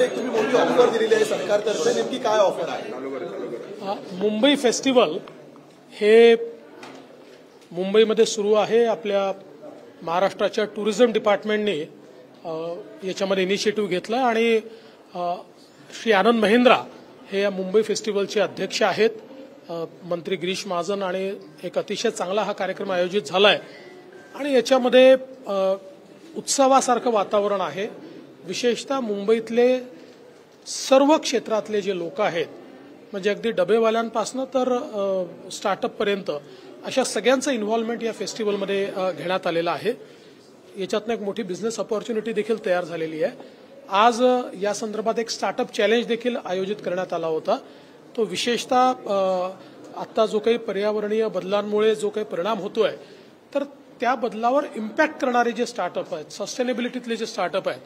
याच्यासाठी एक तुम्ही मोठी ऑफर दिलेली आहे सरकारतर्फे, नेमकी काय ऑफर आहे? मुंबई फेस्टिवल हे मुंबईमध्ये सुरू आहे. आपल्या महाराष्ट्राच्या टुरिझम डिपार्टमेंटने याच्यामध्ये इनिशिएटिव्ह घेतला आणि श्री आनंद महिंद्रा हे या मुंबई फेस्टिवलचे अध्यक्ष आहेत. मंत्री गिरीश महाजन आणि एक अतिशय चांगला हा कार्यक्रम आयोजित झालाय आणि याच्यामध्ये उत्सवासारखं वातावरण आहे. विशेषतः मुंबईतले सर्व क्षेत्रातले जे लोक आहेत, म्हणजे अगदी डबेवाल्यांपासून तर स्टार्टअपपर्यंत अशा सगळ्यांचं इन्व्हॉल्वमेंट या फेस्टिवलमध्ये घेण्यात आलेलं आहे. याच्यातनं एक मोठी बिझनेस ऑपॉर्च्युनिटी देखील तयार झालेली आहे. आज या संदर्भात एक स्टार्टअप चॅलेंज देखील आयोजित करण्यात आला होता. तो विशेषतः आता जो काही पर्यावरणीय बदलांमुळे जो काही परिणाम होतोय, तर त्या बदलावर इम्पॅक्ट करणारे जे स्टार्टअप आहेत, सस्टेनेबिलिटीतले जे स्टार्टअप आहेत,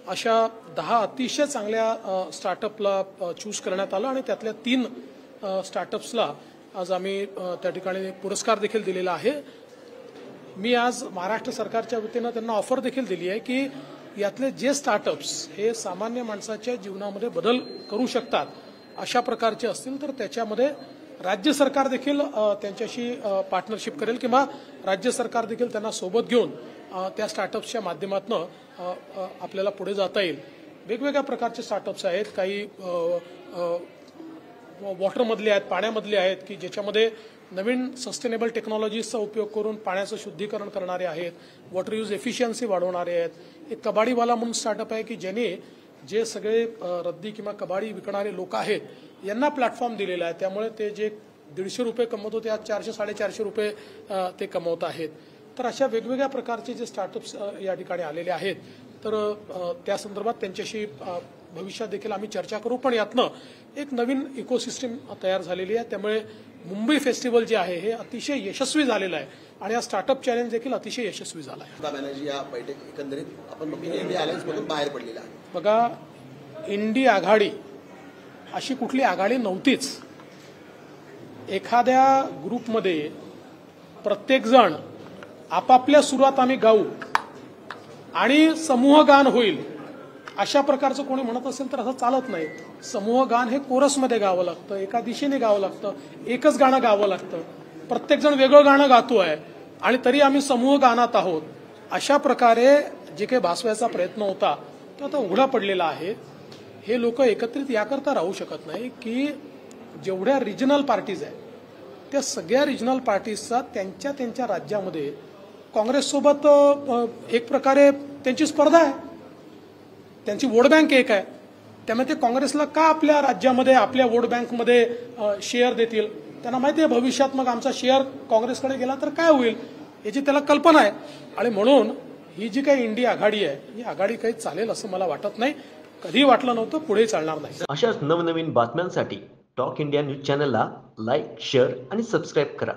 अशा 10 अतिशय चांगल्या स्टार्टअपला चूज करण्यात आलं आणि त्यातल्या 3 स्टार्टअप्सला आज आम्ही त्या ठिकाणी पुरस्कार देखील दिलेला आहे. मी आज महाराष्ट्र सरकारच्या वतीनं त्यांना ऑफर देखील दिली आहे की यातले जे स्टार्टअप्स हे सामान्य माणसाच्या जीवनामध्ये बदल करू शकतात अशा प्रकारचे असतील तर त्याच्यामध्ये राज्य सरकार देखील त्यांच्याशी पार्टनरशिप करेल किंवा राज्य सरकार देखील त्यांना सोबत घेऊन त्या स्टार्टअप्सच्या माध्यमातून आपल्याला पुढे जाता येईल. वेगवेगळ्या प्रकारचे स्टार्टअप्स आहेत. काही वॉटरमधले आहेत, पाण्यामधले आहेत की ज्याच्यामध्ये नवीन सस्टेनेबल टेक्नॉलॉजीजचा उपयोग करून पाण्याचं शुद्धीकरण करणारे आहेत, वॉटर यूज एफिशियन्सी वाढवणारे आहेत. एक कबाडीवाला म्हणून स्टार्टअप आहे की ज्याने जे सगळे रद्दी किंवा कबाडी विकणारे लोक आहेत यांना प्लॅटफॉर्म दिलेला आहे. त्यामुळे ते जे 150 रुपये कमवत होते आज 400-450 रुपये ते कमवत आहेत. तर अशा वेगवेगळ्या प्रकारचे जे स्टार्टअप्स या ठिकाणी आलेले आहेत, तर त्या संदर्भात त्यांच्याशी भविष्यात देखील आम्ही चर्चा करू. पण यातनं एक नवीन इकोसिस्टम तयार झालेली आहे. त्यामुळे मुंबई फेस्टिवल जे आहे हे अतिशय यशस्वी झालेलं आहे आणि हा स्टार्टअप चॅलेंज देखील अतिशय यशस्वी झाला आहे. बॅनर्जी या बैठक एकंदरीत आपण इंडिया अलायन्समधून बाहेर पडलेला आहे. बघा, इंडी आघाडी अशी कुठली आघाडी नव्हतीच. एखाद्या ग्रुपमध्ये प्रत्येकजण आपापल्या सुरात आम्ही गाऊ आणि समूह गान होईल अशा प्रकारचं कोणी म्हणत असेल तर असं चालत नाही. समूह गान हे कोरसमध्ये गावं लागतं, एका दिशेने गावं लागतं, एकच गाणं गावं लागतं. प्रत्येकजण वेगळं गाणं गातोय आणि तरी आम्ही समूह गानात आहोत. अशा प्रकारे जे काही भासवायचा प्रयत्न होता तो आता उघडा पडलेला आहे. हे लोक एकत्रित याकरता राहू शकत नाही की जेवढ्या रिजनल पार्टीज आहेत त्या सगळ्या रिजनल पार्टीजचा त्यांच्या त्यांच्या राज्यामध्ये काँग्रेससोबत एक प्रकारे त्यांची स्पर्धा आहे. त्यांची वोट बँक एक आहे. त्यामुळे ते काँग्रेसला का आपल्या राज्यामध्ये आपल्या वोट बँकमध्ये शेअर देतील? त्यांना माहिती आहे भविष्यात मग आमचा शेअर काँग्रेसकडे गेला तर काय होईल याची त्याला कल्पना आहे. आणि म्हणून ही जी काही इंडिया आघाडी आहे ही आघाडी काही चालेल असं मला वाटत नाही. कधी वाटलं नव्हतं, पुढे चालणार नाही. अशाच नवनवीन बातम्यांसाठी टॉक इंडिया न्यूज चॅनलला लाईक, शेअर आणि सबस्क्राईब करा.